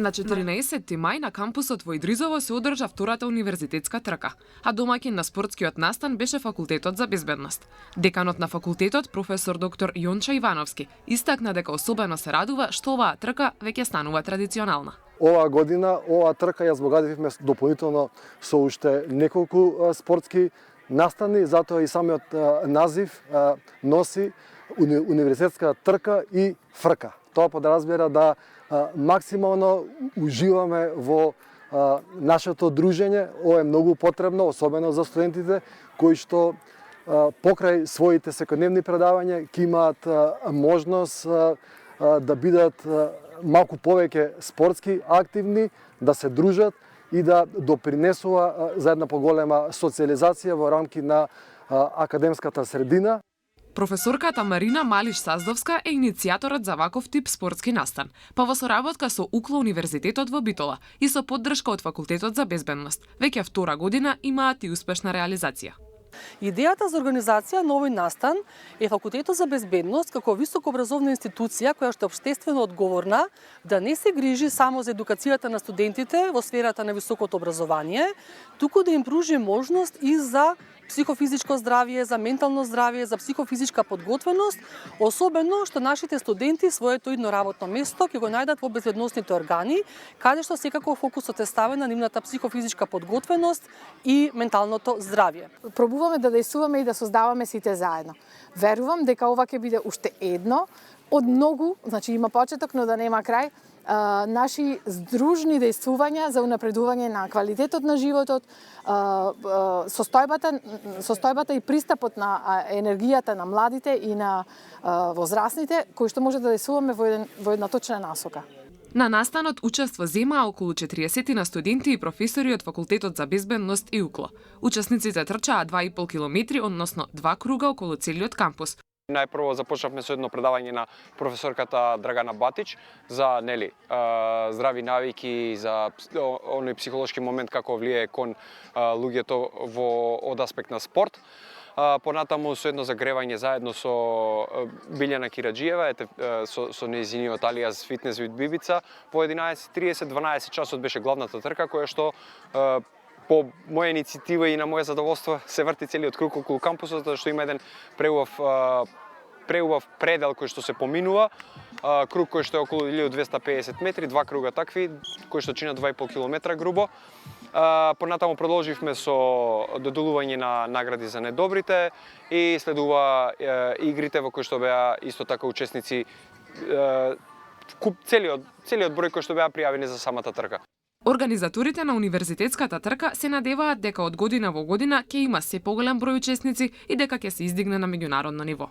На 14 мај на кампусот во Идризово се одржа втората универзитетска трка, а домаќин на спортскиот настан беше факултетот за безбедност. Деканот на факултетот, професор доктор Јонча Ивановски, истакна дека особено се радува што оваа трка веќе станува традиционална. Оваа година оваа трка ја збогативме дополнително со уште неколку спортски настани, затоа и самиот назив носи универзитетска трка и фрка. Тоа подразбира да максимално уживаме во нашето дружење. Ова е многу потребно, особено за студентите кои што покрај своите секојдневни предавања ќе имаат можност да бидат малку повеќе спортски активни, да се дружат и да допринесува за една поголема социјализација во рамки на академската средина. Професорката Марина Малиш-Саздовска е иницијаторот за ваков тип спортски настан, па во соработка со УКЛО Универзитетот во Битола и со поддршка од Факултетот за безбедност. Веќе втора година имаат и успешна реализација. Идејата за организација на овој настан е Факултетот за безбедност како високообразовна институција која што е општествено одговорна да не се грижи само за едукацијата на студентите во сферата на високото образование, туку да им пружи можност и за психофизичко здравје, за ментално здравје, за психофизичка подготвеност, особено што нашите студенти своето идно работно место ќе го најдат во безбедносните органи, каде што секако фокусот е ставен на нивната психофизичка подготвеност и менталното здравје. Пробуваме да действуваме и да создаваме сите заедно. Верувам дека ова ќе биде уште едно од многу, значи има почеток, но да нема крај, наши здружни действувања за унапредување на квалитетот на животот, состојбата и пристапот на енергијата на младите и на возрастните, кои што може да действуваме во една точна насока. На настанот учество земаа околу 40 на студенти и професори од Факултетот за безбедност и УКЛО. Учесниците трчаа 2,5 километри, односно 2 круга околу целиот кампус. Најпрво започнавме со едно предавање на професорката Драгана Батич за здрави навики, за оној психолошки момент како влијае кон луѓето од аспект на спорт. Понатаму со едно загревање заедно со Билјана Кираџиева, со нејзиниот алијас Фитнес вид Бибица, по 11:30, 12 часот беше главната трка која што по моја иницијатива и на моје задоволство се врти целиот круг околу кампусот, затоа што има еден преубав предел кој што се поминува, круг кој што е околу 1250 метри, два круга такви, кои што чинат 2,5 километра грубо. Понатаму продолживме со доделување на награди за недобрите и следува игрите во кои што беа исто така учесници, целиот број кои што беа пријавени за самата трка. Организаторите на универзитетската трка се надеваат дека од година во година ќе има се поголем број учесници и дека ќе се издигне на меѓународно ниво.